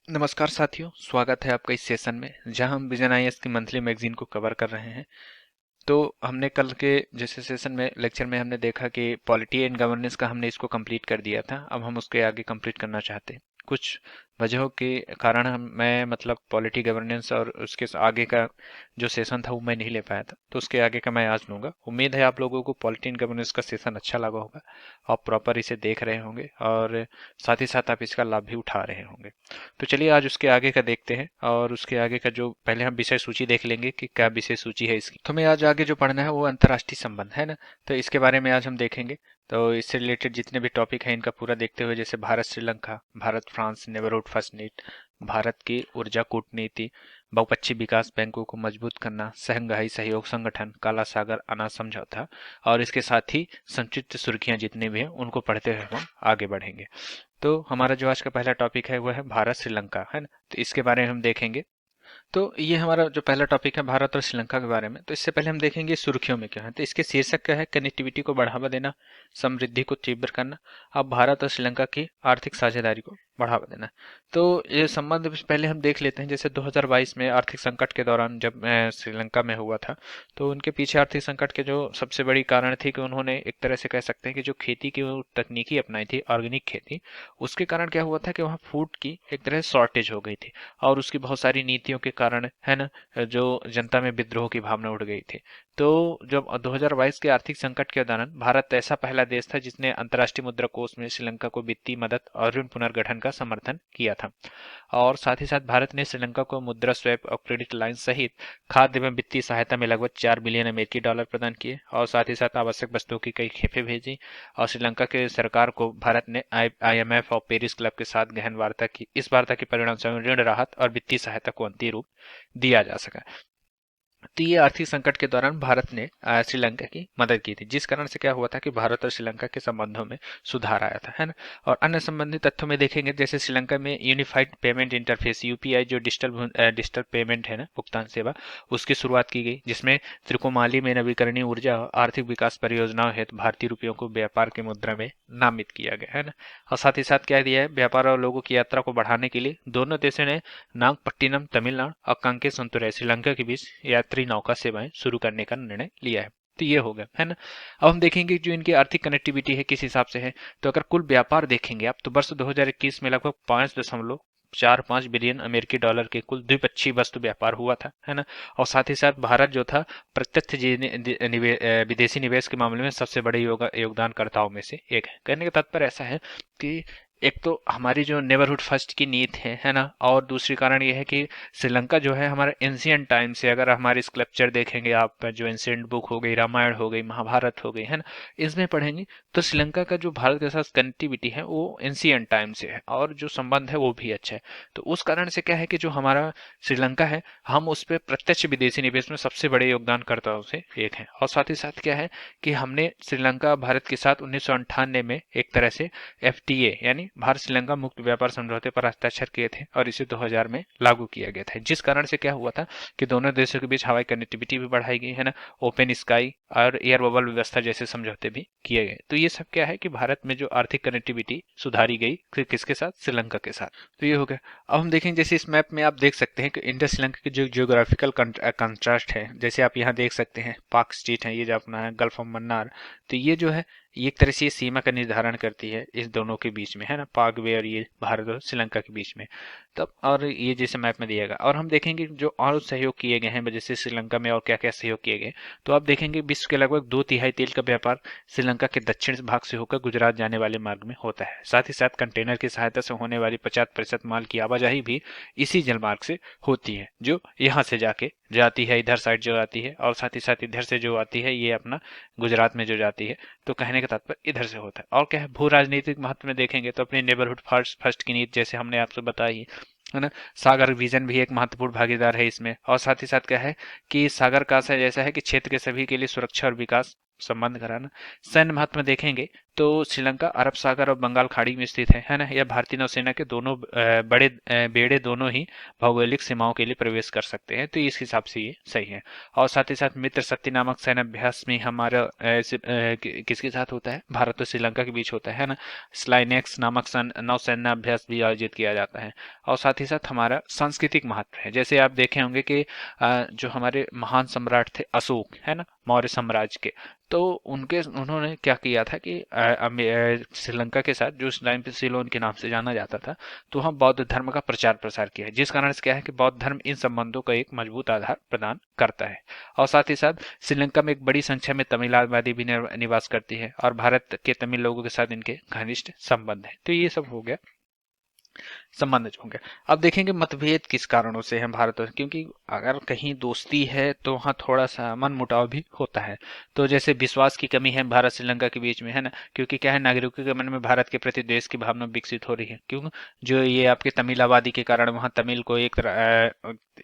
नमस्कार साथियों, स्वागत है आपका इस सेशन में जहां हम विजन आईएएस की मंथली मैगजीन को कवर कर रहे हैं। तो हमने कल के जैसे सेशन में लेक्चर में हमने देखा कि पॉलिटी एंड गवर्नेंस का हमने इसको कंप्लीट कर दिया था। अब हम उसके आगे कंप्लीट करना चाहते हैं। कुछ वजहों के कारण मैं मतलब पॉलिटी गवर्नेंस और उसके आगे का जो सेशन था वो मैं नहीं ले पाया था, तो उसके आगे का मैं आज लूंगा। उम्मीद है आप लोगों को पॉलिटी एंड गवर्नेंस का सेशन अच्छा लगा होगा, आप प्रॉपर इसे देख रहे होंगे और साथ ही साथ आप इसका लाभ भी उठा रहे होंगे। तो चलिए आज उसके आगे का देखते हैं, और उसके आगे का जो पहले हम विषय सूची देख लेंगे कि क्या विषय सूची है इसकी। तो हमें आज आगे जो पढ़ना है वो अंतर्राष्ट्रीय संबंध है ना, तो इसके बारे में आज हम देखेंगे। तो इससे रिलेटेड जितने भी टॉपिक हैं इनका पूरा देखते हुए, जैसे Bharat Sri Lanka, Bharat France neighbourhood first नीट, भारत की ऊर्जा कूटनीति, बहुपक्षीय विकास बैंकों को मजबूत करना, शंघाई सहयोग संगठन, काला सागर अनाज समझौता, और इसके साथ ही संक्षिप्त सुर्खियां जितनी भी हैं उनको पढ़ते हुए हम आगे बढ़ेंगे। तो हमारा जो आज का पहला टॉपिक है वो है भारत श्रीलंका, है ना। तो इसके बारे में हम देखेंगे। तो ये हमारा जो पहला टॉपिक है भारत और श्रीलंका के बारे में। तो इससे पहले हम देखेंगे सुर्खियों में क्या है। तो इसके शीर्षक क्या है? कनेक्टिविटी को बढ़ावा देना, समृद्धि को तीव्र करना, अब भारत और श्रीलंका की आर्थिक साझेदारी को बढ़ावा देना। तो ये संबंध पहले हम देख लेते हैं। जैसे 2022 में आर्थिक संकट के दौरान जब मैं श्रीलंका में हुआ था, तो उनके पीछे आर्थिक संकट के जो सबसे बड़ी कारण थी कि उन्होंने एक तरह से कह सकते हैं कि जो खेती की वो तकनीकी अपनाई थी, ऑर्गेनिक खेती, उसके कारण क्या हुआ था कि वहाँ फूड की एक तरह शॉर्टेज हो गई थी। और उसकी बहुत सारी नीतियों के कारण, है ना, जो जनता में विद्रोह की भावना उठ गई थी। तो जब 2022 के आर्थिक संकट के दौरान भारत ऐसा पहला देश था जिसने अंतर्राष्ट्रीय मुद्रा कोष में श्रीलंका को वित्तीय मदद और ऋण पुनर्गठन का समर्थन किया था। और साथ ही साथ भारत ने श्रीलंका को मुद्रा स्वैप और क्रेडिट लाइन सहित खाद्य एवं वित्तीय सहायता में लगभग 4 बिलियन अमेरिकी डॉलर प्रदान किए, और साथ ही साथ आवश्यक वस्तुओं की कई खेपें भेजी। और श्रीलंका के सरकार को भारत ने IMF और पेरिस क्लब के साथ गहन वार्ता की। इस वार्ता के परिणाम स्वरूप ऋण राहत और वित्तीय सहायता को अंतिम रूप दिया जा सका। तो ये आर्थिक संकट के दौरान भारत ने श्रीलंका की मदद की थी, जिस कारण से क्या हुआ था कि भारत और श्रीलंका के संबंधों में सुधार आया था, है ना। और अन्य संबंधित तथ्यों में देखेंगे, जैसे श्रीलंका में यूनिफाइड पेमेंट इंटरफेस (UPI) जो डिजिटल पेमेंट है ना, भुगतान सेवा, उसकी शुरुआत की गई, जिसमें त्रिकोमाली में नवीकरणीय ऊर्जा और आर्थिक विकास परियोजनाओं हेतु भारतीय रुपयों को व्यापार की मुद्रा में नामित किया गया, है ना। और साथ ही साथ क्या दिया है, व्यापार और लोगों की यात्रा को बढ़ाने के लिए दोनों देशों ने नागपट्टिनम तमिलनाडु और कांकेसंतुरई श्रीलंका के बीच यात्री नौका सेवाएं शुरू करने का निर्णय लिया है। तो ये हो गया, है ना। अब हम देखेंगे जो इनकी आर्थिक कनेक्टिविटी है किस हिसाब से है। तो अगर कुल व्यापार देखेंगे आप, तो वर्ष 2021 में लगभग 5.45 बिलियन अमेरिकी डॉलर के कुल द्विपक्षीय वस्तु व्यापार हुआ था, है ना। और साथ ही साथ भारत जो था प्रत्यक्ष विदेशी निवेश के मामले में सबसे बड़े योगदानकर्ताओं में से एक है। कहने का तात्पर्य ऐसा है कि एक तो हमारी जो नेबरहुड फर्स्ट की नीति है ना, और दूसरी कारण ये है कि श्रीलंका जो है हमारा एंशियंट टाइम से, अगर हमारे स्क्रिप्चर देखेंगे आप, जो एंशियंट बुक हो गई, रामायण हो गई, महाभारत हो गई, है ना, इसमें पढ़ेंगे तो श्रीलंका का जो भारत के साथ कनेक्टिविटी है वो एंशियंट टाइम से है, और जो संबंध है वो भी अच्छा है। तो उस कारण से क्या है कि जो हमारा श्रीलंका है, हम उस पर प्रत्यक्ष विदेशी निवेश में सबसे बड़े योगदानकर्ताओं से एक है। और साथ ही साथ क्या है कि हमने श्रीलंका भारत के साथ 1998 में एक तरह से FTA यानी भारत श्रीलंका मुक्त व्यापार समझौते पर हस्ताक्षर किए थे, और इसे 2000 में लागू किया गया था, जिस कारण से क्या हुआ था कि दोनों देशों के बीच हवाई कनेक्टिविटी भी बढ़ाई गई, है ना। ओपन स्काई और एयर बबल व्यवस्था जैसे समझौते भी किए गए। तो ये सब क्या है कि भारत में जो आर्थिक कनेक्टिविटी सुधारी गई, किसके साथ? श्रीलंका के साथ। तो ये हो गया। अब हम देखें, जैसे इस मैप में आप देख सकते हैं कि इंडिया श्रीलंका की जो जियोग्राफिकल कंट्रास्ट है, जैसे आप यहाँ देख सकते हैं पाक स्टेट है, ये जो अपना है गल्फ ऑफ मन्नार। तो ये जो है, ये एक तरह से सीमा का निर्धारण करती है इस दोनों के बीच में, है ना, पागवे और ये भारत और श्रीलंका के बीच में। तब और ये जैसे मैप में दिया गया, और हम देखेंगे जो और सहयोग किए गए हैं जैसे श्रीलंका में और क्या क्या सहयोग किए गए। तो आप देखेंगे विश्व के लगभग 2/3 तेल का व्यापार श्रीलंका के दक्षिण भाग से होकर गुजरात जाने वाले मार्ग में होता है। साथ ही साथ कंटेनर की सहायता से होने वाली 50% माल की आवाजाही भी इसी जलमार्ग से होती है, जो यहाँ से जाके जाती है, इधर साइड जो आती है, और साथ ही साथ इधर से जो आती है ये अपना गुजरात में जो जाती है। तो कहने का तात्पर्य इधर से होता है। और क्या है, भू राजनीतिक महत्व में देखेंगे तो अपनी नेबरहुड फर्स्ट फर्स्ट की नीति जैसे हमने आपसे बताई, है ना। सागर विजन भी एक महत्वपूर्ण भागीदार है इसमें। और साथ ही साथ क्या है कि सागर का असर ऐसा है कि क्षेत्र के सभी के लिए सुरक्षा और विकास संबंध कराना। सैन्य महत्व में देखेंगे तो श्रीलंका अरब सागर और बंगाल खाड़ी में स्थित है ना। यह भारतीय नौसेना के दोनों बड़े बेड़े दोनों ही भौगोलिक सीमाओं के लिए प्रवेश कर सकते हैं, तो इस हिसाब से ये सही है। और साथ ही साथ मित्र शक्ति नामक सैन्य अभ्यास में हमारा किसके साथ होता है, भारत और श्रीलंका के बीच होता है ना। स्लाइनेक्स नामक नौसैन्य अभ्यास भी आयोजित किया जाता है। और साथ ही साथ हमारा सांस्कृतिक महत्व है, जैसे आप देखे होंगे कि जो हमारे महान सम्राट थे अशोक, है ना, मौर्य साम्राज्य के, तो उन्होंने क्या किया था कि श्रीलंका के साथ, जो उस टाइम पे सिलोन के नाम से जाना जाता था, तो वहाँ बौद्ध धर्म का प्रचार प्रसार किया है, जिस कारण से क्या है कि बौद्ध धर्म इन संबंधों का एक मजबूत आधार प्रदान करता है। और साथ ही साथ श्रीलंका में एक बड़ी संख्या में तमिल आबादी भी निवास करती है और भारत के तमिल लोगों के साथ इनके घनिष्ठ संबंध है। तो ये सब हो गया संबंध होंगे। अब देखेंगे मतभेद किस कारणों से है भारत और, क्योंकि अगर कहीं दोस्ती है तो वहाँ थोड़ा सा मन मुटाव भी होता है। तो जैसे विश्वास की कमी है भारत श्रीलंका के बीच में, है ना, क्योंकि क्या है, नागरिकों के मन में भारत के प्रति देश की भावना विकसित हो रही है। क्यों, जो ये आपके तमिल आबादी के कारण वहाँ तमिल को एक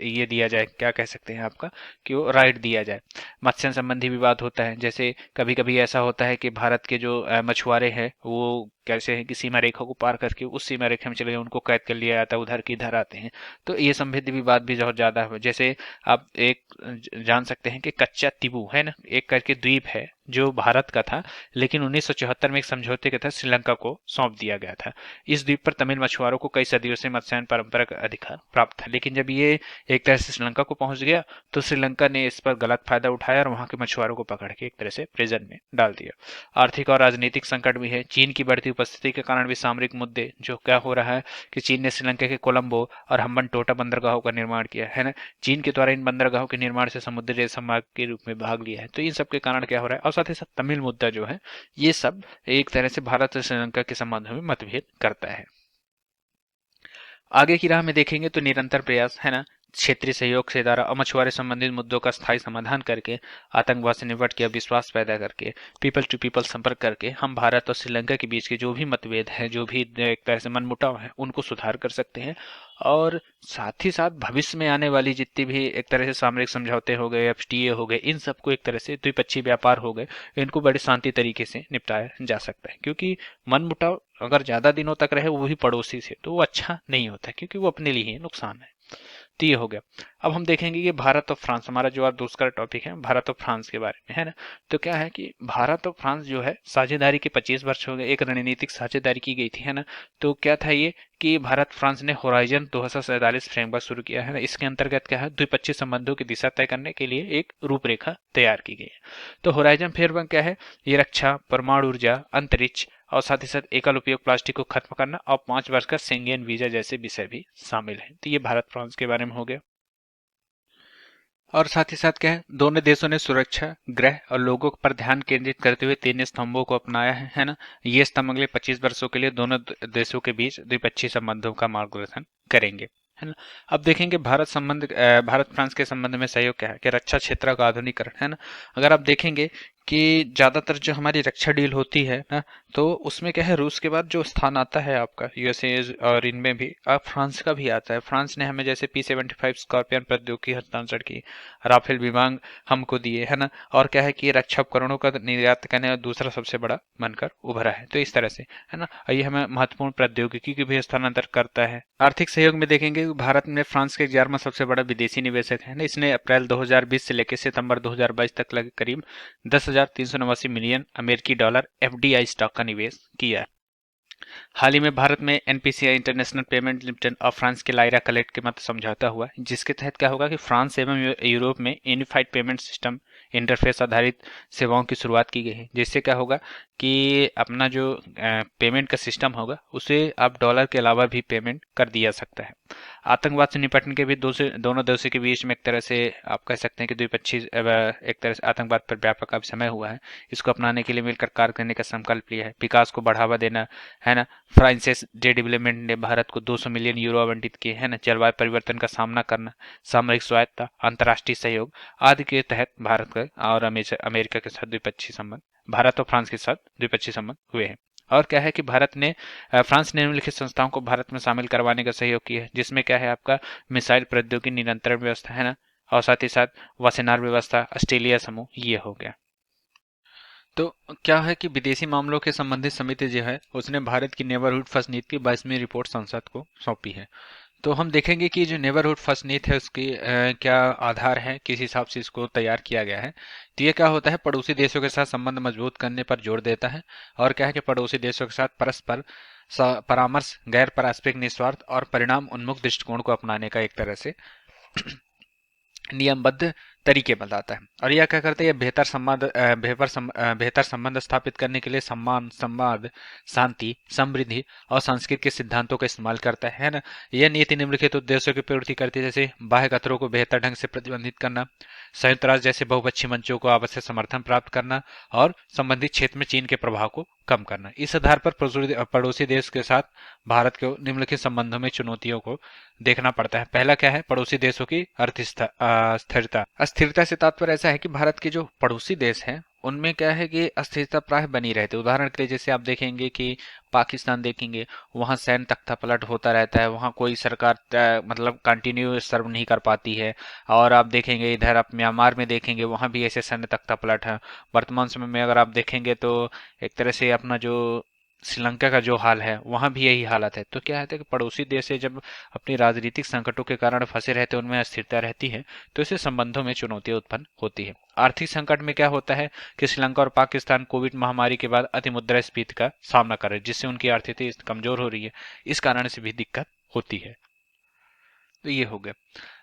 ये दिया जाए, क्या कह सकते हैं आपका, कि वो राइट दिया जाए। मत्स्य संबंधी विवाद होता है, जैसे कभी कभी ऐसा होता है कि भारत के जो मछुआरे हैं वो कैसे हैं कि सीमा रेखा को पार करके उस सीमा रेखा में चले गए, उनको कैद कर लिया जाता है, उधर की इधर आते हैं। तो ये संबंधी विवाद भी बहुत ज्यादा है। जैसे आप एक जान सकते हैं कि कच्चा तिबू है ना, एक करके द्वीप है जो भारत का था, लेकिन 1974 में एक समझौते के तहत श्रीलंका को सौंप दिया गया था। इस द्वीप पर तमिल मछुआरों को कई सदियों से मत्स्यायन परंपरा का अधिकार प्राप्त था, लेकिन जब ये एक तरह से श्रीलंका को पहुंच गया तो श्रीलंका ने इस पर गलत फायदा उठाया और वहां के मछुआरों को पकड़ के एक तरह से प्रिजन में डाल दिया। आर्थिक और राजनीतिक संकट भी है। चीन की बढ़ती उपस्थिति के कारण भी सामरिक मुद्दे, जो क्या हो रहा है कि चीन ने श्रीलंका के कोलंबो और हम्बनटोटा बंदरगाहों का निर्माण किया है ना। चीन के द्वारा इन बंदरगाहों के निर्माण से समुद्री रेल मार्ग के रूप में भाग लिया है। तो इन सब के कारण क्या हो रहा है, और साथ ही साथ तमिल मुद्दा जो है, ये सब एक तरह से भारत और श्रीलंका के संबंध में मतभेद करता है। आगे की राह में देखेंगे तो निरंतर प्रयास, है ना, क्षेत्रीय सहयोग से द्वारा मछुआरे संबंधित मुद्दों का स्थायी समाधान करके, आतंकवाद से निपट के, विश्वास पैदा करके, पीपल टू पीपल संपर्क करके हम भारत और श्रीलंका के बीच के जो भी मतभेद है, जो भी एक तरह से मनमुटाव है, उनको सुधार कर सकते हैं। और साथ ही साथ भविष्य में आने वाली जितनी भी एक तरह से सामरिक समझौते हो गए, एफटीए हो गए, इन सबको एक तरह से द्विपक्षीय व्यापार हो गए, इनको बड़े शांति तरीके से निपटाया जा सकता है। क्योंकि मनमुटाव अगर ज्यादा दिनों तक रहे, वो भी पड़ोसी से, तो वो अच्छा नहीं होता, क्योंकि वो अपने लिए ही नुकसान है। तो ये हो गया। अब हम देखेंगे कि भारत और फ्रांस, हमारा जो आज दूसरा टॉपिक है भारत और फ्रांस के बारे में, है ना। तो क्या है कि भारत और फ्रांस जो है, साझेदारी के 25 वर्ष हो गए, एक रणनीतिक साझेदारी की गई थी, है ना। तो क्या था ये कि भारत फ्रांस ने होराइजन 2047 फ्रेमवर्क शुरू किया है ना। इसके अंतर्गत क्या है, द्विपक्षीय संबंधों की दिशा तय करने के लिए एक रूपरेखा तैयार की गई है। तो होराइजन फ्रेमवर्क क्या है, ये रक्षा, परमाणु ऊर्जा, अंतरिक्ष और साथ ही साथ एकल उपयोग प्लास्टिक को खत्म करना और 5 वर्ष का शेंगेन वीजा जैसे विषय भी शामिल हैं। तो ये भारत फ्रांस के बारे में हो गया। और साथ ही साथ क्या है, दोनों देशों ने सुरक्षा, गृह और लोगों पर ध्यान केंद्रित करते हुए 3 स्तंभों को अपनाया है ना। ये स्तंभ अगले 25 वर्षों के लिए दोनों देशों के बीच द्विपक्षीय संबंधों का मार्गदर्शन करेंगे, है ना। अब देखेंगे भारत फ्रांस के संबंध में सहयोग क्या है, कि रक्षा क्षेत्र का आधुनिकीकरण, है ना। अगर आप देखेंगे कि ज्यादातर जो हमारी रक्षा डील होती है ना, तो उसमें क्या है, रूस के बाद जो स्थान आता है आपका यूएसए, और इनमें भी अब फ्रांस का भी आता है। फ्रांस ने हमें जैसे P-75 स्कॉर्पियन प्रौद्योगिकी हस्तांतरण की, राफेल विमान हमको दिए, है ना। और क्या है कि ये रक्षा उपकरणों का निर्यात करने का दूसरा सबसे बड़ा बनकर उभरा है। तो इस तरह से, है ना, ये हमें महत्वपूर्ण प्रौद्योगिकी की भी हस्तांतर करता है। आर्थिक सहयोग में देखेंगे, भारत में फ्रांस के 11वां सबसे बड़ा विदेशी निवेशक है ना। इसने अप्रैल 2020 से लेकर सितंबर 2022 तक लगे करीब 10,389 मिलियन अमेरिकी डॉलर एफडीआई स्टॉक का निवेश किया है। हाल ही में भारत में एनपीसीआई इंटरनेशनल पेमेंट लिमिटेड और फ्रांस के लायरा कलेक्ट के मध्य समझौता हुआ, जिसके तहत क्या होगा कि फ्रांस एवं यूरोप में यूनिफाइड पेमेंट सिस्टम इंटरफेस आधारित सेवाओं की शुरुआत की गई है। जिससे क्या होगा कि अपना जो पेमेंट का सिस्टम होगा, उसे आप डॉलर के अलावा भी पेमेंट कर दिया सकता है। आतंकवाद से निपटने के भी दोनों देशों के बीच में एक तरह से आप कह सकते हैं कि द्विपक्षीय एक तरह से आतंकवाद पर व्यापक अब समय हुआ है। इसको अपनाने के लिए मिलकर कार्य करने का संकल्प लिया है। विकास को बढ़ावा देना, है ना। फ्रांसिस डे डेवलपमेंट ने भारत को 200 मिलियन यूरो आवंटित किए, है ना। जलवायु परिवर्तन का सामना करना, सामरिक स्वायत्ता, अंतर्राष्ट्रीय सहयोग आदि के तहत भारत का और अमेरिका के साथ द्विपक्षीय संबंध, भारत और फ्रांस के साथ द्विपक्षीय संबंध हुए हैं। और क्या है कि फ्रांस ने निम्नलिखित संस्थाओं को भारत में शामिल करवाने का सहयोग किया है, जिसमें क्या है आपका मिसाइल प्रौद्योगिकी नियंत्रण व्यवस्था, है ना। और साथ ही साथ वासेनार व्यवस्था, ऑस्ट्रेलिया समूह, ये हो गया। तो क्या है कि विदेशी मामलों के संबंधित समिति जो है उसने भारत की नेबरहुड फर्स्ट नीति की 22वीं रिपोर्ट संसद को सौंपी है। तो हम देखेंगे कि जो नेबरहुड फर्स्ट नीति है उसकी क्या आधार है, किस हिसाब से इसको तैयार किया गया है। तो ये क्या होता है, पड़ोसी देशों के साथ संबंध मजबूत करने पर जोर देता है और क्या है कि पड़ोसी देशों के साथ परस्पर परामर्श, गैर पारस्परिक, निस्वार्थ और परिणाम उन्मुख दृष्टिकोण को अपनाने का एक तरह से नियमबद्ध तरीके बताता है। और यह क्या करता है, ये बेहतर संबंध स्थापित करने के लिए सम्मान, संवाद, शांति, समृद्धि और संस्कृति के सिद्धांतों का इस्तेमाल करता है ना। यह नीति निम्नलिखित उद्देश्यों की पूर्ति करती है, जैसे बाह्य खतरों को बेहतर ढंग से प्रतिबंधित करना, संयुक्त राष्ट्र जैसे बहुपक्षीय मंचों को आवश्यक समर्थन प्राप्त करना और संबंधित क्षेत्र में चीन के प्रभाव को कम करना। इस आधार पर पड़ोसी देश के साथ भारत को निम्नलिखित संबंधों में चुनौतियों को देखना पड़ता है। पहला क्या है, पड़ोसी देशों की अस्थिरता। अस्थिरता से तात्पर्य ऐसा है कि भारत के जो पड़ोसी देश हैं उनमें क्या है कि अस्थिरता प्राय बनी रहती है। उदाहरण के लिए जैसे आप देखेंगे कि पाकिस्तान देखेंगे, वहां सैन्य तख्तापलट होता रहता है, वहां कोई सरकार मतलब कंटिन्यू सर्व नहीं कर पाती है। और आप देखेंगे इधर आप म्यांमार में देखेंगे, वहां भी ऐसे सैन्य तख्तापलट है। वर्तमान समय में अगर आप देखेंगे तो एक तरह से अपना जो श्रीलंका का जो हाल है वहां भी यही हालत है। तो क्या है कि पड़ोसी देश से जब अपनी राजनीतिक संकटों के कारण फंसे रहते हैं, उनमें अस्थिरता रहती है, तो इससे संबंधों में चुनौतियां उत्पन्न होती है। आर्थिक संकट में क्या होता है कि श्रीलंका और पाकिस्तान कोविड महामारी के बाद अति मुद्रास्फीति का सामना कर रहे हैं, जिससे उनकी आर्थिक कमजोर हो रही है। इस कारण से भी दिक्कत होती है। तो ये हो गया।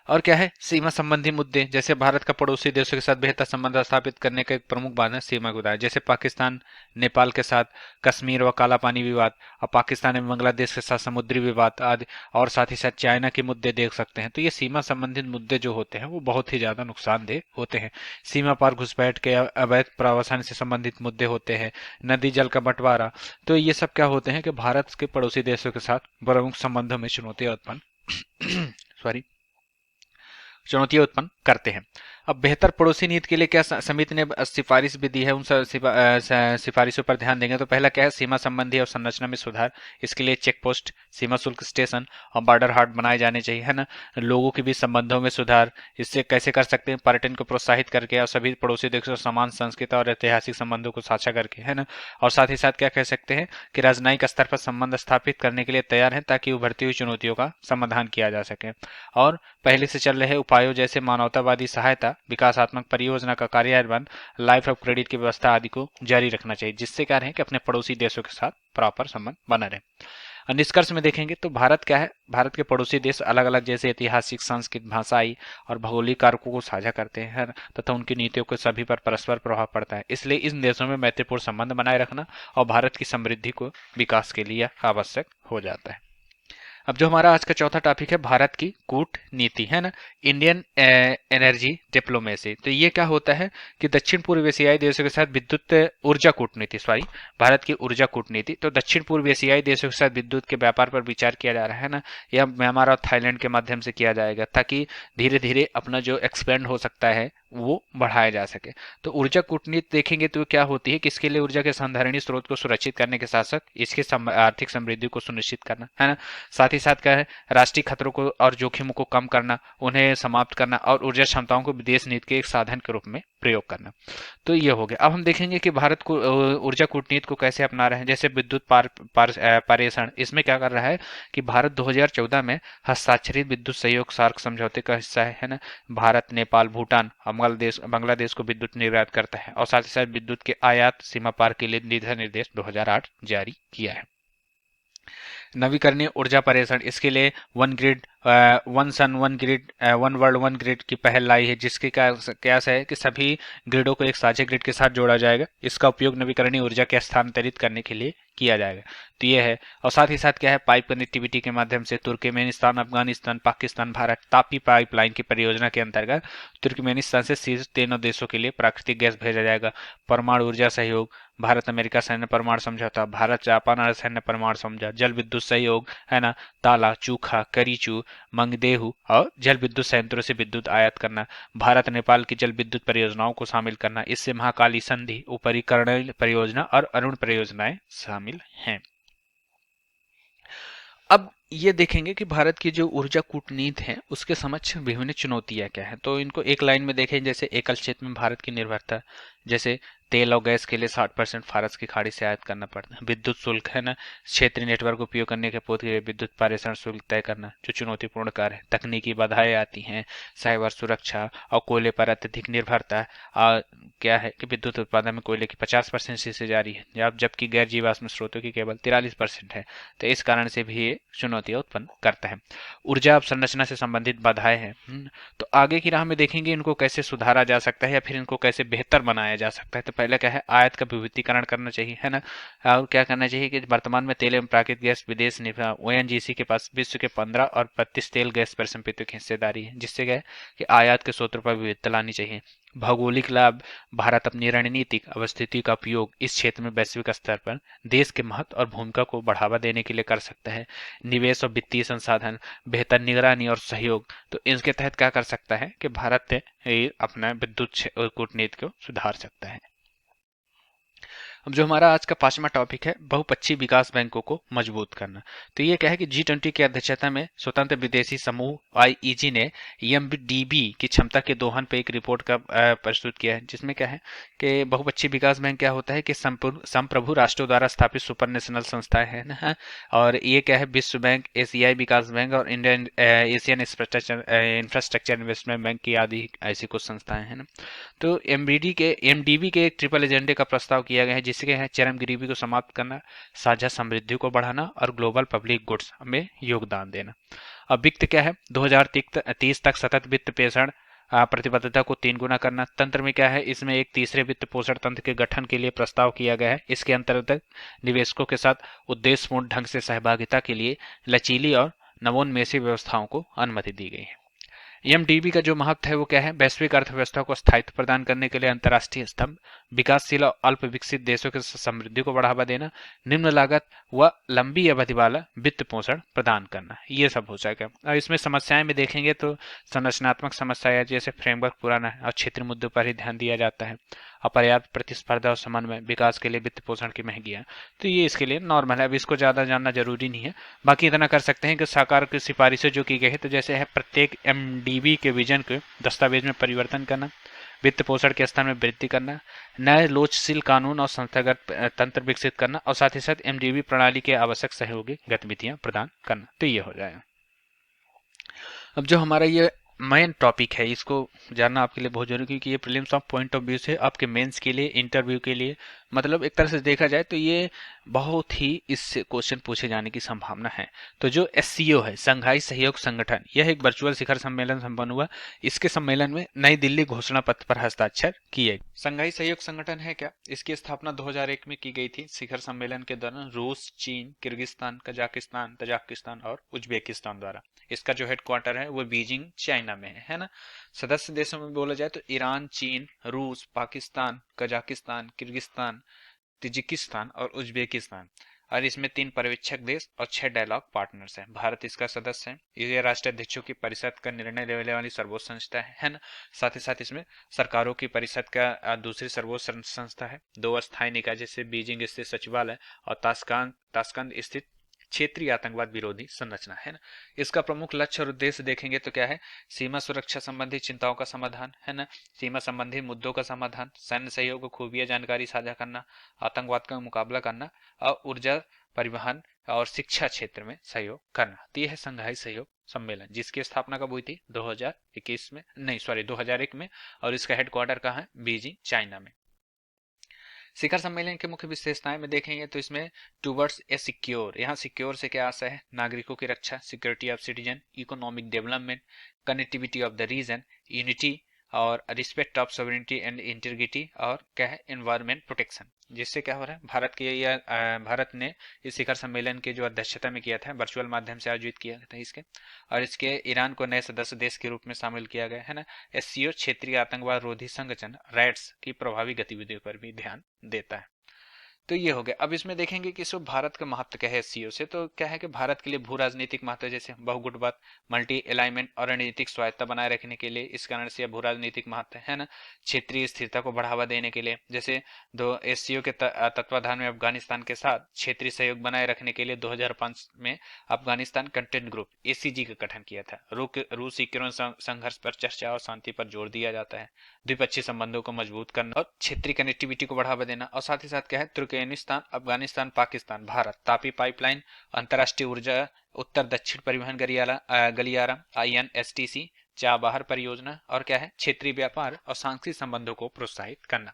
और क्या है, सीमा संबंधी मुद्दे, जैसे भारत का पड़ोसी देशों के साथ बेहतर संबंध स्थापित करने का एक प्रमुख बाधा सीमा के उदाहरण, जैसे पाकिस्तान नेपाल के साथ कश्मीर व काला पानी विवाद, और पाकिस्तान एवं बांग्लादेश के साथ समुद्री विवाद आदि, और साथ ही साथ चाइना के मुद्दे देख सकते हैं। तो ये सीमा संबंधित मुद्दे जो होते हैं वो बहुत ही ज्यादा नुकसानदेह होते हैं। सीमा पार घुसपैठ के अवैध प्रवासन से संबंधित मुद्दे होते हैं, नदी जल का बंटवारा। तो ये सब क्या होते हैं कि भारत के पड़ोसी देशों के साथ प्रमुख संबंधों में चुनौतियां उत्पन्न सॉरी चुनौतियां उत्पन्न करते हैं। अब बेहतर पड़ोसी नीति के लिए क्या समिति ने सिफारिश भी दी है, उन सिफारिशों पर ध्यान देंगे। तो पहला क्या है, सीमा संबंधी और संरचना में सुधार। इसके लिए चेक पोस्ट, सीमा शुल्क स्टेशन और बॉर्डर हाट बनाए जाने चाहिए, है ना। लोगों के बीच संबंधों में सुधार, इससे कैसे कर सकते हैं, पर्यटन को प्रोत्साहित करके और सभी पड़ोसी देशों से समान संस्कृति और ऐतिहासिक संबंधों को साझा करके, है ना। और साथ ही साथ क्या कह सकते हैं कि राजनयिक स्तर पर संबंध स्थापित करने के लिए तैयार है, ताकि उभरती हुई चुनौतियों का समाधान किया जा सके। और पहले से चल रहे उपायों जैसे मानवतावादी सहायता, विकासात्मक परियोजना का कार्यान्वयन, लाइफ ऑफ क्रेडिट की व्यवस्था आदि को जारी रखना चाहिए, जिससे क्या रहे कि अपने पड़ोसी देशों के साथ प्रॉपर संबंध बना रहे। और निष्कर्ष में देखेंगे तो भारत क्या है, भारत के पड़ोसी देश अलग अलग जैसे ऐतिहासिक, सांस्कृतिक, भाषाई और भौगोलिक कारकों को साझा करते हैं तथा उनकी नीतियों को सभी पर परस्पर प्रभाव पड़ता है। इसलिए इन देशों में मैत्रीपूर्ण संबंध बनाए रखना और भारत की समृद्धि को विकास के लिए आवश्यक हो जाता है। अब जो हमारा आज का चौथा टॉपिक है, भारत की कूटनीति, है ना, इंडियन एनर्जी डिप्लोमेसी। तो ये क्या होता है कि दक्षिण पूर्व एशियाई देशों के साथ विद्युत ऊर्जा कूटनीति, भारत की ऊर्जा कूटनीति। तो दक्षिण पूर्व एशियाई देशों के साथ विद्युत के व्यापार पर विचार किया जा रहा है ना। यह म्यांमार और थाईलैंड के माध्यम से किया जाएगा, ताकि धीरे धीरे अपना जो एक्सपेंड हो सकता है वो बढ़ाया जा सके। तो ऊर्जा कूटनीति देखेंगे तो क्या होती है कि इसके लिए ऊर्जा के संधारणीय स्रोत को सुरक्षित करने के साथ साथ इसकी आर्थिक समृद्धि को सुनिश्चित करना, है ना। साथ ही साथ क्या है, राष्ट्रीय खतरों को और जोखिमों को कम करना, उन्हें समाप्त करना और ऊर्जा क्षमताओं को विदेश नीति के एक साधन के रूप में प्रयोग करना। तो ये हो गया। अब हम देखेंगे कि भारत को ऊर्जा कूटनीति को कैसे अपना रहे हैं। जैसे विद्युत पारेषण, इसमें क्या कर रहा है कि भारत 2014 में हस्ताक्षरित विद्युत सहयोग सार्क समझौते का हिस्सा है ना। भारत, नेपाल, भूटान, बांग्लादेश को विद्युत निर्यात करता है और साथ ही साथ विद्युत के आयात सीमा पार के लिए दिशा निर्देश 2008 जारी किया है। नवीकरणीय ऊर्जा पर्यटन, इसके लिए one grid, one sun one grid, one world one grid की पहल लाई है, जिसकी क्या है कि सभी ग्रिडों को एक साझे ग्रिड के साथ जोड़ा जाएगा। इसका उपयोग नवीकरणीय ऊर्जा के स्थानांतरित करने के लिए किया जाएगा। तो ये है। और साथ ही साथ क्या है, पाइप कनेक्टिविटी के माध्यम से तुर्कमेनिस्तान, अफगानिस्तान, पाकिस्तान, भारत तापी पाइपलाइन की परियोजना के अंतर्गत तुर्कमेनिस्तान से सीधे तीनों देशों के लिए प्राकृतिक गैस भेजा जाएगा। परमाणु ऊर्जा सहयोग, भारत अमेरिका सैन्य परमाणु समझौता, भारत जापान सैन्य परमाणु समझौता, जल विद्युत सहयोग, है ना, ताला, चूखा, करीचू, मंगदेहू और जल विद्युत संयंत्रों से विद्युत आयात करना, भारत नेपाल की जल विद्युत परियोजनाओं को शामिल करना। इससे महाकाली संधि, ऊपरीकरण परियोजना और अरुण परियोजनाएं शामिल हैं। अब ये देखेंगे कि भारत की जो ऊर्जा कूटनीति है उसके समक्ष विभिन्न चुनौतियां क्या है। तो इनको एक लाइन में देखें, जैसे एकल क्षेत्र में भारत की निर्भरता, जैसे तेल और गैस के लिए 60% फारस की खाड़ी से आयात करना पड़ता है। विद्युत शुल्क है ना, क्षेत्रीय नेटवर्क उपयोग करने के पूर्व के लिए विद्युत पारेषण शुल्क तय करना जो चुनौतीपूर्ण कार्य है। तकनीकी बाधाएं आती हैं, साइबर सुरक्षा और कोयले पर अत्यधिक निर्भरता। क्या है कि विद्युत उत्पादन में कोयले की 50% से जारी है, जबकि गैर जीवाश्म स्रोतों की केवल 43% है। तो इस कारण से भी ये चुनौतियां उत्पन्न करता है। ऊर्जा अवसंरचना से संबंधित बाधाएं हैं। तो आगे की राह में देखेंगे इनको कैसे सुधारा जा सकता है या फिर इनको कैसे बेहतर बनाया जा सकता है। तो पहले क्या है, आयात का विविधीकरण करना चाहिए, है ना। और क्या करना चाहिए कि वर्तमान में तेल एवं प्राकृतिक गैस विदेश ओएनजीसी के पास विश्व के 15 और 32 तेल गैस परिसंपत्तियों की हिस्सेदारी है, जिससे क्या है कि आयात के स्रोतों पर विविधता लानी चाहिए। भौगोलिक लाभ, भारत अपनी रणनीतिक अवस्थिति का उपयोग इस क्षेत्र में वैश्विक स्तर पर देश के महत्व और भूमिका को बढ़ावा देने के लिए कर सकता है। निवेश और वित्तीय संसाधन, बेहतर निगरानी और सहयोग, तो इसके तहत क्या कर सकता है कि भारत अपना विद्युत कूटनीति को सुधार सकता है। अब जो हमारा आज का 5वां टॉपिक है, बहुपक्षीय विकास बैंकों को मजबूत करना। तो ये क्या है कि G20 की अध्यक्षता में स्वतंत्र विदेशी समूह आईईजी ने एमडीबी की क्षमता के दोहन पे एक रिपोर्ट का प्रस्तुत किया है, जिसमें क्या है कि बहुपक्षीय विकास बैंक क्या होता है कि संप्रभु राष्ट्रों द्वारा स्थापित सुपर नेशनल संस्थाएं है ना। और ये क्या है, विश्व बैंक, एशियाई विकास बैंक और Indian Asian infrastructure investment bank की आदि ऐसी कुछ संस्थाएं हैं ना। तो एमडीबी के एक ट्रिपल एजेंडे का प्रस्ताव किया गया है, जिसके है चरम गरीबी को समाप्त करना, साझा समृद्धि को बढ़ाना और ग्लोबल पब्लिक गुड्स में योगदान देना। अब वित्त क्या है, 2030 तक सतत वित्त पोषण प्रतिबद्धता को 3 गुना करना। तंत्र में क्या है, इसमें एक तीसरे वित्त पोषण तंत्र के गठन के लिए प्रस्ताव किया गया है। इसके अंतर्गत निवेशकों के साथ उद्देश्यपूर्ण ढंग से सहभागिता के लिए लचीली और नवोन्मेषी व्यवस्थाओं को अनुमति दी गई है। एमडीबी का जो महत्व है वो क्या है, वैश्विक अर्थव्यवस्था को स्थायित्व प्रदान करने के लिए अंतर्राष्ट्रीय स्तंभ, विकासशील और अल्प विकसित देशों की समृद्धि को बढ़ावा देना, निम्न लागत व लंबी अवधि वाला वित्त पोषण प्रदान करना, ये सब हो जाएगा। और इसमें समस्याएं में देखेंगे तो संरचनात्मक समस्या जैसे फ्रेमवर्क पुराना है और क्षेत्रीय मुद्दों पर ही ध्यान दिया जाता है, अपर्याप्त प्रतिस्पर्धा और समन्वय, विकास के लिए वित्त पोषण की महंगियां। तो ये इसके लिए नॉर्मल है, अब इसको ज्यादा जानना जरूरी नहीं है। बाकी इतना कर सकते हैं कि सरकार की सिफारिशें जो की गई है, तो जैसे है प्रत्येक एमडीबी के विजन के दस्तावेज में परिवर्तन करना, वित्त पोषण के स्तर में वृद्धि करना, नए लोचशील कानून और संस्थागत तंत्र विकसित करना और साथ ही साथ एमडीबी प्रणाली के आवश्यक सहयोगी गतिविधियां प्रदान करना। तो ये हो जाएगा। अब जो हमारा ये मेन टॉपिक है, इसको जानना आपके लिए बहुत जरूरी है, क्योंकि ये prelims of point of view से आपके मेंस के लिए, इंटरव्यू के लिए, मतलब एक तरह से देखा जाए तो ये बहुत ही इससे क्वेश्चन पूछे जाने की संभावना है। तो जो एससीओ है, संघाई सहयोग संगठन, यह एक वर्चुअल शिखर सम्मेलन संपन्न हुआ। इसके सम्मेलन में नई दिल्ली घोषणा पत्र पर हस्ताक्षर किए। संघाई सहयोग संगठन है क्या, इसकी स्थापना 2001 में की गई थी। शिखर सम्मेलन के दौरान रूस, चीन, किर्गिस्तान, कजाकिस्तान, तजाकिस्तान और उज्बेकिस्तान द्वारा। इसका जो हेडक्वार्टर है वो बीजिंग चाइना में है ना। सदस्य देशों में बोला जाए तो ईरान, चीन, रूस, पाकिस्तान, कजाकिस्तान, किर्गिस्तान, तिजिकिस्तान और उज्बेकिस्तान। और इसमें 3 पर्यवेक्षक देश और 6 डायलॉग पार्टनर्स हैं। भारत इसका सदस्य है। ये राष्ट्राध्यक्षों की परिषद का निर्णय लेने वाली सर्वोच्च संस्था है ना। साथ ही साथ इसमें सरकारों की परिषद का दूसरी सर्वोच्च संस्था है। 2 अस्थायी निकाय जैसे बीजिंग स्थित सचिवालय और ताशकंद स्थित क्षेत्रीय आतंकवाद विरोधी संरचना है ना। इसका प्रमुख लक्ष्य और उद्देश्य देखेंगे तो क्या है, सीमा सुरक्षा संबंधी चिंताओं का समाधान है ना, सीमा संबंधी मुद्दों का समाधान, सैन्य सहयोग, खुफिया जानकारी साझा करना, आतंकवाद का मुकाबला करना और ऊर्जा, परिवहन और शिक्षा क्षेत्र में सहयोग करना। तो यह है संघाई सहयोग सम्मेलन, जिसकी स्थापना कब हुई थी, 2021 में, नहीं सॉरी 2001 में। और इसका हेडक्वार्टर कहाँ है, बीजिंग चाइना में। शिखर सम्मेलन के मुख्य विशेषताएं में देखेंगे तो इसमें टूवर्ड्स ए सिक्योर, यहाँ सिक्योर से क्या आशा है, नागरिकों की रक्षा, security of citizen, economic development, connectivity of the region, unity और respect of sovereignty and integrity, और क्या है, एनवायरमेंट प्रोटेक्शन। जिससे क्या हो रहा है, भारत ने इस शिखर सम्मेलन के जो अध्यक्षता में किया था, वर्चुअल माध्यम से आयोजित किया था इसके, और इसके ईरान को नए सदस्य देश के रूप में शामिल किया गया है ना। एससीओ क्षेत्रीय आतंकवाद रोधी संगठन रैट्स की प्रभावी गतिविधियों पर भी ध्यान देता है। तो ये हो गया। अब इसमें देखेंगे कि इसमें भारत का महत्व क्या है एससीओ से। तो क्या है कि भारत के लिए भू राजनीतिक महत्व, जैसे बहुगुटबात, मल्टी अलाइनमेंट और रणनीतिक स्वायत्ता बनाए रखने के लिए, इस कारण से यह भू राजनीतिक महत्व है ना। क्षेत्रीय स्थिरता को बढ़ावा देने के लिए, जैसे दो एससीओ के तत्वाधान में अफगानिस्तान के साथ क्षेत्रीय सहयोग बनाए रखने के लिए 2005 में अफगानिस्तान कंटेंट ग्रुप एसीजी का गठन किया था। रूस यूक्रेन संघर्ष पर चर्चा और शांति पर जोर दिया जाता है, द्विपक्षीय संबंधों को मजबूत करना और क्षेत्रीय कनेक्टिविटी को बढ़ावा देना। और साथ ही साथ क्या है, तुर्कमेनिस्तान, अफगानिस्तान, पाकिस्तान, भारत, तापी पाइपलाइन, अंतर्राष्ट्रीय ऊर्जा, उत्तर दक्षिण परिवहन गलियारा, INSTC, चाबहार परियोजना, और क्या है, क्षेत्रीय व्यापार और सांस्कृतिक संबंधों को प्रोत्साहित करना।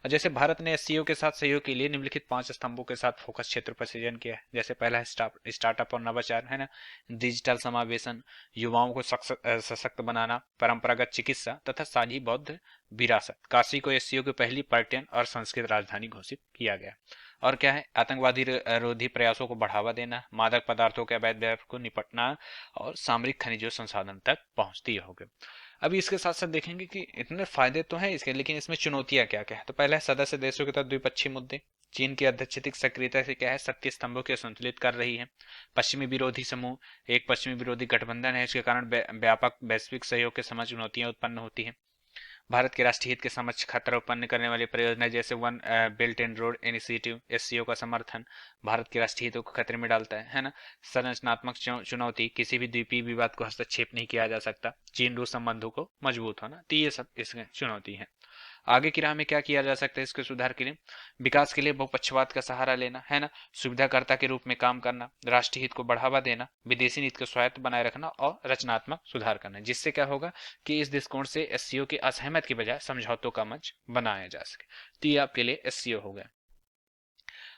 और जैसे भारत ने एससीओ के साथ सहयोग के लिए निम्नलिखित 5 स्तंभों के साथ फोकस क्षेत्र पर सृजन किया है। जैसे पहला है स्टार्टअप और नवाचार, है ना, डिजिटल समावेशन, युवाओं को सशक्त बनाना, परंपरागत चिकित्सा तथा साझी बौद्ध विरासत। काशी को एससीओ की पहली पर्यटन और संस्कृत राजधानी घोषित किया गया। और क्या है, आतंकवादी रोधी प्रयासों को बढ़ावा देना, मादक पदार्थों के अवैध व्यापार को निपटना और सामरिक खनिजों संसाधन तक पहुंचती होगी। अभी इसके साथ साथ देखेंगे कि इतने फायदे तो हैं इसके, लेकिन इसमें चुनौतियां क्या क्या है। तो पहला है सदस्य देशों के तहत द्विपक्षीय मुद्दे। चीन की अध्यक्षित सक्रियता से क्या है, शक्ति स्तंभों के संतुलित कर रही है। पश्चिमी विरोधी समूह, एक पश्चिमी विरोधी गठबंधन है, इसके कारण व्यापक वैश्विक सहयोग के समझ चुनौतियां उत्पन्न होती हैं। भारत के राष्ट्रीय हित के समक्ष खतरा उत्पन्न करने वाली परियोजना जैसे one belt and road initiative, SCO का समर्थन भारत के राष्ट्रीय हितों को खतरे में डालता है ना। संरचनात्मक चुनौती, किसी भी द्वीपीय विवाद को हस्तक्षेप नहीं किया जा सकता। चीन रूस संबंधों को मजबूत होना, तो ये सब इसमें चुनौती है। आगे की राह में क्या किया जा सकता है इसके सुधार के लिए, विकास के लिए बहुपक्षवाद का सहारा लेना, है ना, सुविधाकर्ता के रूप में काम करना, राष्ट्रीय हित को बढ़ावा देना, विदेशी नीति को स्वायत्त बनाए रखना और रचनात्मक सुधार करना, जिससे क्या होगा कि इस दृष्टिकोण से एससीओ के असहमत की बजाय समझौतों का मंच बनाया जा सके। तो ये आपके लिए एससीओ हो गया।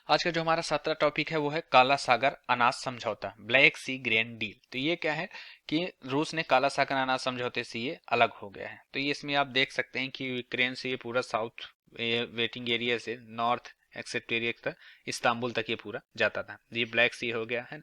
आज का जो हमारा 7वां टॉपिक है वो है काला सागर अनाज समझौता, ब्लैक सी ग्रेन डील। तो ये क्या है कि रूस ने काला सागर अनाज समझौते से ये अलग हो गया है। तो ये इसमें आप देख सकते हैं कि यूक्रेन से ये पूरा साउथ वेटिंग एरिया से नॉर्थ एक्सेप्टेरिया तक, इस्तांबुल तक ये पूरा जाता था। ये ब्लैक सी हो गया है।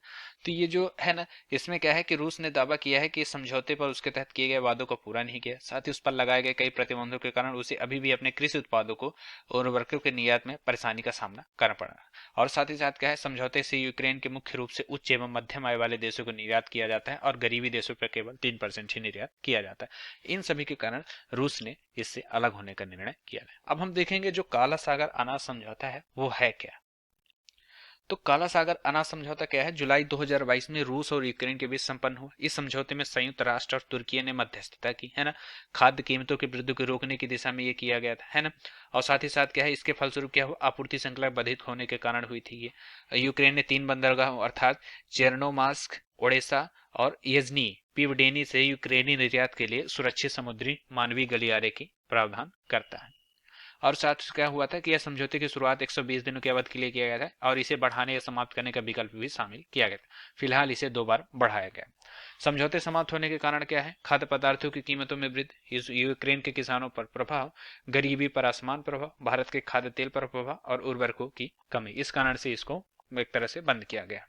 तो ये जो है ना, इसमें क्या है कि रूस ने दावा किया है कि इस समझौते पर उसके तहत किए गए वादों को पूरा नहीं किया, साथ ही उस पर लगाए गए कई प्रतिबंधों के कारण उसे अभी भी अपने कृषि उत्पादों को और उर्वरकों के निर्यात में परेशानी का सामना करना पड़ा। और साथ ही साथ क्या है, समझौते से यूक्रेन के मुख्य रूप से उच्च एवं मध्यम आय वाले देशों को निर्यात किया जाता है और गरीबी देशों पर केवल 3% ही निर्यात किया जाता है। इन सभी के कारण रूस ने इससे अलग होने का निर्णय किया है। अब हम देखेंगे जो काला सागर अनाज समझौता है वो है क्या। तो काला सागर अनाज समझौता क्या है, जुलाई 2022 में रूस और यूक्रेन के बीच संपन्न हुआ। इस समझौते में संयुक्त राष्ट्र और तुर्की ने मध्यस्थता की, है ना, खाद्य कीमतों की वृद्धि को रोकने की दिशा में ये किया गया था, है ना। और साथ ही साथ क्या है, इसके फलस्वरूप क्या हुआ, आपूर्ति श्रृंखला बाधित होने के कारण हुई थी ये। यूक्रेन ने 3 बंदरगाहों अर्थात चेर्नोमास्क, ओडेसा और यजनी पीवडेनी से यूक्रेनी निर्यात के लिए सुरक्षित समुद्री मानवीय गलियारे की प्रावधान करता है। और साथ क्या हुआ था कि यह समझौते की शुरुआत 120 दिनों के अवधि के लिए किया गया था और इसे बढ़ाने या समाप्त करने का विकल्प भी शामिल किया गया था। फिलहाल इसे 2 बार बढ़ाया गया। समझौते समाप्त होने के कारण क्या है, खाद्य पदार्थों की कीमतों में वृद्धि, यूक्रेन के किसानों पर प्रभाव, गरीबी पर आसमान प्रभाव, भारत के खाद्य तेल पर प्रभाव और उर्वरकों की कमी। इस कारण से इसको एक तरह से बंद किया गया।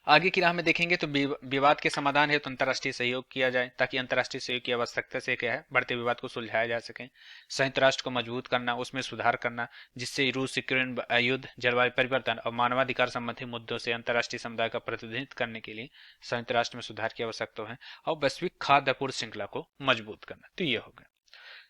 आगे की राह में देखेंगे तो विवाद के समाधान है तो अंतर्राष्ट्रीय सहयोग किया जाए, ताकि अंतर्राष्ट्रीय सहयोग की आवश्यकता से क्या है, बढ़ते विवाद को सुलझाया जा सके। संयुक्त राष्ट्र को मजबूत करना, उसमें सुधार करना, जिससे रूस यूक्रेन युद्ध, जलवायु परिवर्तन और मानवाधिकार संबंधी मुद्दों से अंतर्राष्ट्रीय समुदाय का प्रतिनिधित्व करने के लिए संयुक्त राष्ट्र में सुधार की आवश्यकता है। और वैश्विक खाद्य आपूर्ति श्रृंखला को मजबूत करना। तो ये होगा।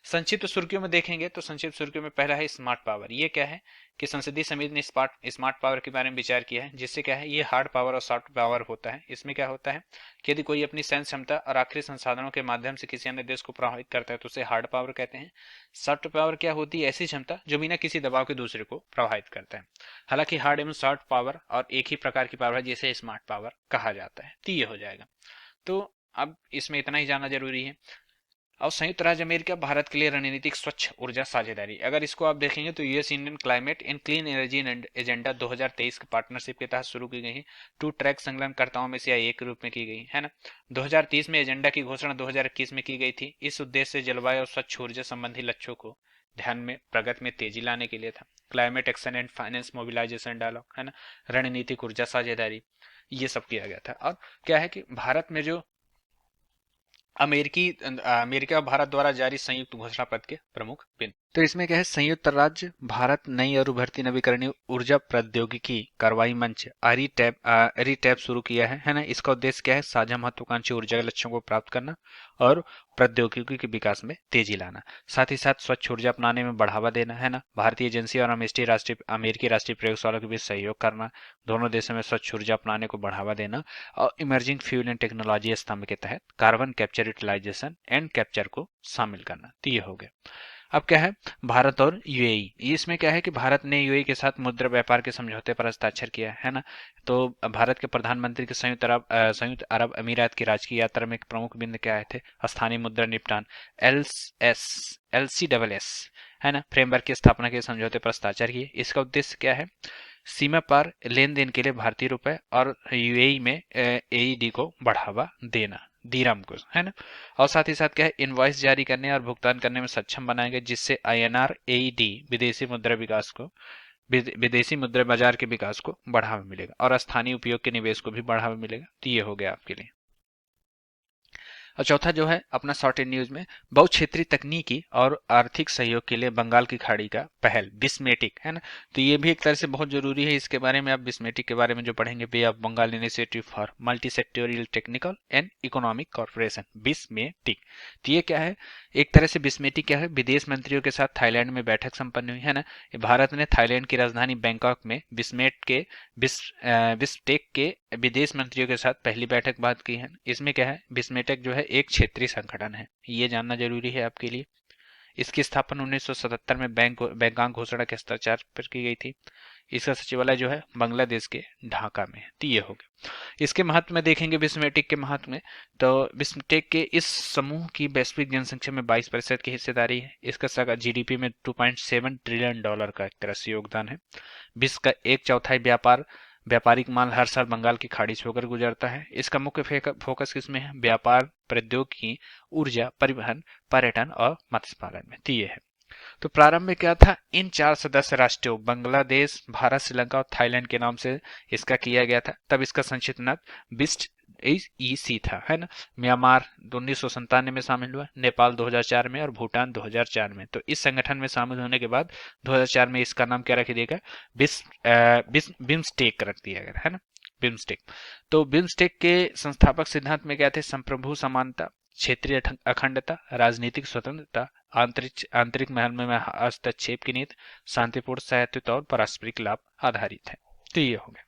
संक्षिप्त सुर्खियों में देखेंगे तो संक्षिप्त सुर्खियों में पहला है स्मार्ट पावर। ये क्या है कि संसदीय समिति ने स्मार्ट पावर के बारे में विचार किया है, जिससे क्या है, ये हार्ड पावर और सॉफ्ट पावर होता है। इसमें क्या होता है कि यदि कोई अपनी सैन्य क्षमता और आखिरी संसाधनों के माध्यम से किसी अन्य देश को प्रभावित करता है तो उसे हार्ड पावर कहते हैं। सॉफ्ट पावर क्या होती है, ऐसी क्षमता जो बिना किसी दबाव के दूसरे को प्रभावित करता है। हालांकि हार्ड एवं सॉफ्ट पावर और एक ही प्रकार की पावर है, जिसे स्मार्ट पावर कहा जाता है। तो ये हो जाएगा। तो अब इसमें इतना ही जानना जरूरी है। और संयुक्त राज्य अमेरिका भारत के लिए रणनीतिक स्वच्छ ऊर्जा साझेदारी, अगर इसको आप देखेंगे तो US Indian climate and clean energy agenda 2023 के पार्टनरशिप के तहत शुरू की गई है। 2 ट्रैक संलग्नकर्ताओं में से यह एक रूप में की गई है ना। 2030 में एजेंडा की घोषणा 2021 में की गई थी। इस उद्देश्य से जलवायु और स्वच्छ ऊर्जा संबंधी लक्ष्यों को ध्यान में प्रगति में तेजी लाने के लिए था। Climate action and finance mobilisation dialogue, है ना, रणनीतिक ऊर्जा साझेदारी, ये सब किया गया था। और क्या है कि भारत में जो अमेरिका और भारत द्वारा जारी संयुक्त घोषणा पत्र के प्रमुख बिंदु। तो इसमें क्या है, संयुक्त राज्य भारत नई और उभरती नवीकरणीय ऊर्जा प्रौद्योगिकी कार्रवाई मंच रिटैप शुरू किया है ना। इसका उद्देश्य क्या है, साझा महत्वाकांक्षी ऊर्जा के लक्ष्यों को प्राप्त करना और प्रौद्योगिकी के विकास में तेजी लाना, साथ ही साथ स्वच्छ ऊर्जा अपनाने में बढ़ावा देना है ना। भारतीय एजेंसी और अमेरिकी राष्ट्रीय प्रयोगशाला के बीच सहयोग करना, दोनों देशों में स्वच्छ ऊर्जा अपनाने को बढ़ावा देना और इमर्जिंग फ्यूल एंड टेक्नोलॉजी स्तंभ के तहत carbon capture utilisation and capture को शामिल करना। तो ये हो गया। अब क्या है, भारत और यूएई, इसमें क्या है कि भारत ने यूएई के साथ मुद्रा व्यापार के समझौते पर हस्ताक्षर किया है ना। तो भारत के प्रधानमंत्री के संयुक्त अरब अमीरात की राजकीय यात्रा में एक प्रमुख बिंदु क्या आए थे, स्थानीय मुद्रा निपटान LCSS है ना, फ्रेमवर्क की स्थापना के समझौते पर हस्ताक्षर किए। इसका उद्देश्य क्या है, सीमा पार लेन देन के लिए भारतीय रुपए और यूएई में एईडी को बढ़ावा देना, दीरहम को, है ना। और साथ ही साथ क्या है, इनवॉइस जारी करने और भुगतान करने में सक्षम बनाएंगे, जिससे आईएनआर एईडी विदेशी मुद्रा बाजार के विकास को बढ़ावा मिलेगा और स्थानीय उपयोग के निवेश को भी बढ़ावा मिलेगा। तो ये हो गया आपके लिए। और चौथा जो है अपना शॉर्ट इन न्यूज में, बहुक्षेत्रीय तकनीकी और आर्थिक सहयोग के लिए बंगाल की खाड़ी का पहल बिस्मेटिक, है ना। तो ये भी एक तरह से बहुत जरूरी है, इसके बारे में आप बिस्मेटिक के बारे में जो पढ़ेंगे, bay of Bengal initiative for multi sectoral technical and economic corporation, बिस्मेटिक। तो ये क्या है, एक तरह से बिस्मेटिक क्या है, विदेश मंत्रियों के साथ थाईलैंड में बैठक संपन्न हुई है ना। भारत ने थाईलैंड की राजधानी बैंकॉक में बिस्टेक के विदेश मंत्रियों के साथ पहली बैठक बात की है। इसमें क्या है, बिस्मेटक जो है एक क्षेत्रीय संगठन है, ये जानना जरूरी है आपके लिए। इसकी स्थापना 1977 में बैंकॉक घोषणा के हस्ताक्षर पर की गई थी। इसका सचिवालय जो है बांग्लादेश के ढाका में है। तो ये हो गया। इसके महत्व में देखेंगे, बिस्मेटिक के महत्व में, तो बिस्मेटिक के इस समूह की वैश्विक जनसंख्या में 22% की हिस्सेदारी है। इसका जीडीपी में $2.7 ट्रिलियन का एक तरह से योगदान है। विश्व का एक चौथाई व्यापारिक माल हर साल बंगाल की खाड़ी से होकर गुजरता है। इसका मुख्य फोकस किसमें है, व्यापार, प्रौद्योगिकी, ऊर्जा, परिवहन, पर्यटन और मत्स्य पालन में। तो ये है। तो प्रारंभ में क्या था, इन 4 सदस्य राष्ट्रों बांग्लादेश, भारत, श्रीलंका और थाईलैंड के नाम से इसका किया गया था। तब इसका संक्षिप्त नाम बिस्ट EC था, है ना। म्यांमार 1997 में शामिल हुआ, नेपाल 2004 में और भूटान 2004 में। तो इस संगठन में शामिल होने के बाद 2004 में इसका नाम क्या रख दिया गया, बिम्स्टेक रख दिया गया, है ना, बिम्स्टेक। तो बिम्स्टेक के संस्थापक सिद्धांत में क्या थे, संप्रभु समानता, क्षेत्रीय अखंडता, राजनीतिक स्वतंत्रता, आंतरिक महल में हस्तक्षेप की नीति, शांतिपूर्ण सहायता और पारस्परिक लाभ आधारित है। तो ये हो गया।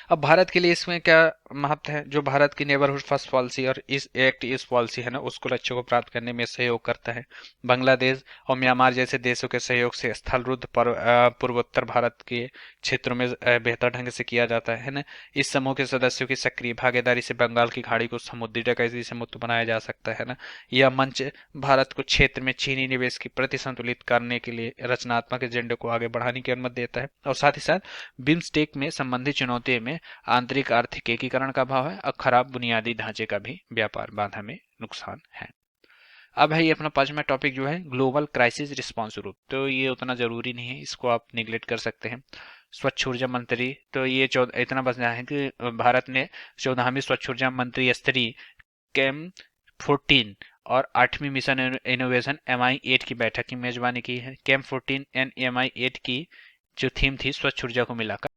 अब भारत के लिए इसमें क्या महत्व है, जो भारत की नेबरहुड फर्स्ट पॉलिसी और इस पॉलिसी है ना, उसको लक्ष्यों को प्राप्त करने में सहयोग करता है। बांग्लादेश और म्यांमार जैसे देशों के सहयोग से स्थल रुद्ध पूर्वोत्तर भारत के क्षेत्रों में बेहतर ढंग से किया जाता है ना। इस समूह के सदस्यों की सक्रिय भागीदारी से बंगाल की खाड़ी को समुद्री डकैती से मुक्त बनाया जा सकता है ना। यह मंच भारत को क्षेत्र में चीनी निवेश की प्रति संतुलित करने के लिए रचनात्मक एजेंडे को आगे बढ़ाने की अनुमति देता है, और साथ ही साथ बिम्स्टेक में संबंधित चुनौतियों में आंतरिक आर्थिक एकीकरण का भाव है और खराब बुनियादी ढांचे का भी व्यापार बाधा में नुकसान है। अब है ये अपना 5वां टॉपिक जो है ग्लोबल क्राइसिस रिस्पॉन्स ग्रुप। तो ये उतना जरूरी नहीं है, इसको आप निगलेक्ट कर सकते हैं। स्वच्छ ऊर्जा मंत्री, तो ये इतना बचना है कि भारत ने 14वीं स्वच्छ ऊर्जा मंत्री स्तरीय कैम 14 और 8वीं मिशन इनोवेशन MI8 की बैठक की मेजबानी की है। कैम 14 एंड MI8 की जो थीम थी, स्वच्छ ऊर्जा को मिलाकर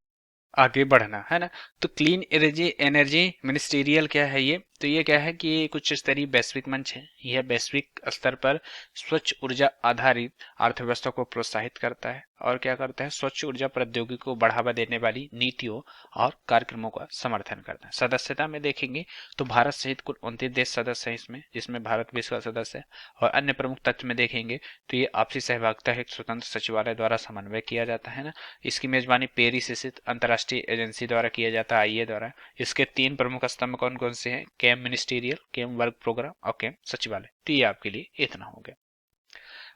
आगे बढ़ना, है ना। तो क्लीन एनर्जी मिनिस्ट्रियल क्या है ये, तो ये क्या है कि कुछ स्तरीय वैश्विक मंच है। यह वैश्विक स्तर पर स्वच्छ ऊर्जा आधारित अर्थव्यवस्था को प्रोत्साहित करता है और क्या करता है, स्वच्छ ऊर्जा प्रौद्योगिकी को बढ़ावा देने वाली नीतियों और कार्यक्रमों का समर्थन करता है। सदस्यता में देखेंगे तो भारत सहित कुल 29 देश सदस्य हैं इसमें, जिसमें भारत भी इसका सदस्य है। और अन्य प्रमुख तथ्य में देखेंगे तो ये आपसी सहभागिता एक स्वतंत्र सचिवालय द्वारा समन्वय किया जाता है ना। इसकी मेजबानी पेरिस स्थित अंतर्राष्ट्रीय एजेंसी द्वारा किया जाता है, IEA द्वारा। इसके 3 प्रमुख स्तंभ कौन कौन से हैं, CEM ministerial, CEM work programme और कैम सचिवालय। तो ये आपके लिए इतना हो गया।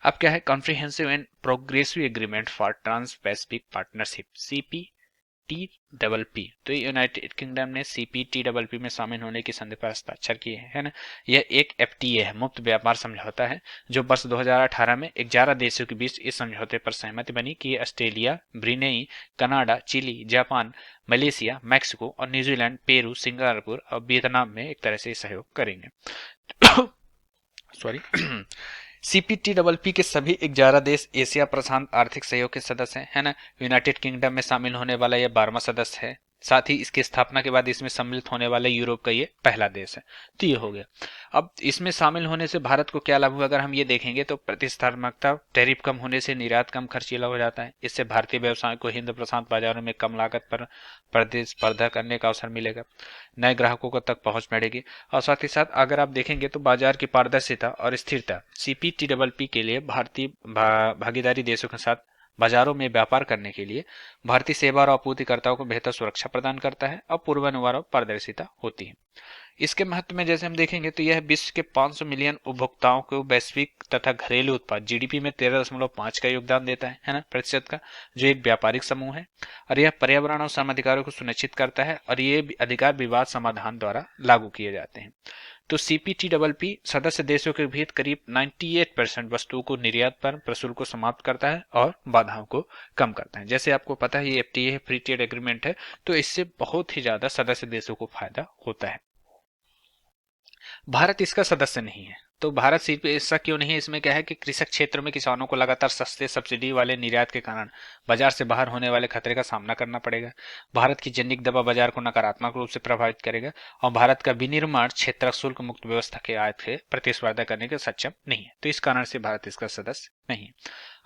अब क्या है, comprehensive and progressive agreement for trans Pacific partnership, CPTPP। तो यूनाइटेड किंगडम ने CPTPP में शामिल होने की संधि पर हस्ताक्षर किए हैं, है ना। यह एक FTA है, मुक्त व्यापार समझौता है, जो वर्ष 2018 में 11 देशों के बीच इस समझौते पर सहमति बनी कि Australia, Brunei, Canada, Chile, Japan, Malaysia, Mexico और न्यूजीलैंड, पेरू, सिंगापुर और वियतनाम में एक तरह से सहयोग करेंगे। सॉरी CPTPP के सभी 11 देश एशिया प्रशांत आर्थिक सहयोग के सदस्य हैं, है ना। यूनाइटेड किंगडम में शामिल होने वाला यह 12वां सदस्य है। साथ ही इसकी स्थापना के बाद इसमें सम्मिलित होने वाले यूरोप का ये पहला देश है। तो ये हो गया। अब इसमें शामिल होने से भारत को क्या लाभ हुआ, अगर हम ये देखेंगे तो प्रतिस्पर्धात्मकता, टैरिफ कम होने से निर्यात कम खर्चीला हो जाता है। इससे भारतीय व्यवसाय को हिंद प्रशांत बाजारों में कम लागत पर प्रतिस्पर्धा करने का अवसर मिलेगा, नए ग्राहकों को तक पहुंच बढ़ेगी। और साथ ही साथ अगर आप देखेंगे तो बाजार की पारदर्शिता और स्थिरता, CPTPP के लिए भारतीय भागीदारी देशों के साथ बाजारों में व्यापार करने के लिए भारतीय सेवा और आपूर्तिकर्ताओं को बेहतर सुरक्षा प्रदान करता है और पूर्वानुमान और पारदर्शिता होती है। इसके महत्व में जैसे हम देखेंगे तो यह विश्व के 500 मिलियन उपभोक्ताओं को वैश्विक तथा घरेलू उत्पाद GDP में 13.5 का योगदान देता है ना, प्रतिशत का, जो एक व्यापारिक समूह है। और यह पर्यावरण और श्रम अधिकारों को सुनिश्चित करता है और ये अधिकार विवाद समाधान द्वारा लागू किए जाते हैं। तो CPTPP सदस्य देशों के भीतर करीब 98% वस्तुओं को निर्यात पर प्रशुल्क को समाप्त करता है और बाधाओं को कम करता है। जैसे आपको पता है ये FTA है, फ्री ट्रेड एग्रीमेंट है, तो इससे बहुत ही ज्यादा सदस्य देशों को फायदा होता है। भारत इसका सदस्य नहीं है। तो भारत सिर्फ ऐसा क्यों नहीं है, इसमें क्या है कि कृषि क्षेत्र में किसानों को लगातार सस्ते सब्सिडी वाले निर्यात के कारण बाजार से बाहर होने वाले खतरे का सामना करना पड़ेगा। भारत की जैविक दवा बाजार को नकारात्मक रूप से प्रभावित करेगा और भारत का विनिर्माण क्षेत्र शुल्क मुक्त व्यवस्था के आयत से प्रतिस्पर्धा करने के सक्षम नहीं है। तो इस कारण से भारत इसका सदस्य नहीं है।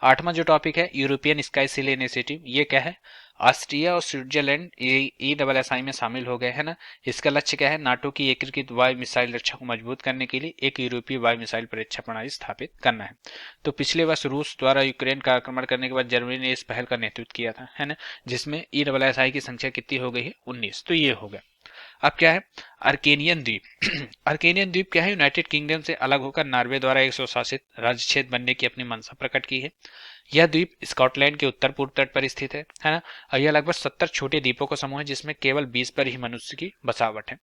8वां जो टॉपिक है यूरोपियन स्काई सील इनिशिएटिव, ये क्या है, ऑस्ट्रिया और स्विट्जरलैंड ESSI में शामिल हो गए हैं ना। इसका लक्ष्य क्या है, नाटो की एकीकृत वायु मिसाइल रक्षा को मजबूत करने के लिए एक यूरोपीय वायु मिसाइल परीक्षा प्रणाली स्थापित करना है। तो पिछले वर्ष रूस द्वारा यूक्रेन का आक्रमण करने के बाद जर्मनी ने इस पहल का नेतृत्व किया था, है ना, जिसमें ESSI की संख्या कितनी हो गई है, 19। तो ये हो गया। अब क्या है, अर्केनियन द्वीप अर्केनियन द्वीप क्या है, यूनाइटेड किंगडम से अलग होकर नॉर्वे द्वारा एक स्वशासित राज्य क्षेत्र बनने की अपनी मंशा प्रकट की है। यह द्वीप स्कॉटलैंड के उत्तर पूर्व तट पर स्थित है ना। और यह लगभग 70 छोटे द्वीपों का समूह है जिसमें केवल 20 पर ही मनुष्य की बसावट है।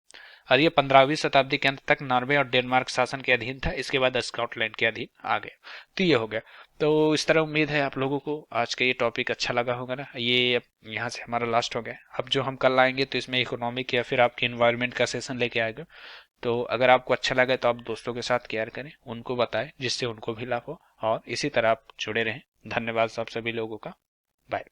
और यह 15वीं शताब्दी के अंत तक नॉर्वे और डेनमार्क शासन के अधीन था, इसके बाद स्कॉटलैंड के अधीन आ गया। तो ये हो गया। तो इस तरह उम्मीद है आप लोगों को आज का ये टॉपिक अच्छा लगा होगा ना। ये यहाँ से हमारा लास्ट हो गया। अब जो हम कल आएंगे तो इसमें इकोनॉमिक या फिर आपके इन्वायरमेंट का सेशन लेके आएगा। तो अगर आपको अच्छा लगे तो आप दोस्तों के साथ शेयर करें, उनको बताएं जिससे उनको भी लाभ हो, और इसी तरह आप जुड़े रहें। धन्यवाद सब सभी लोगों का। बाय।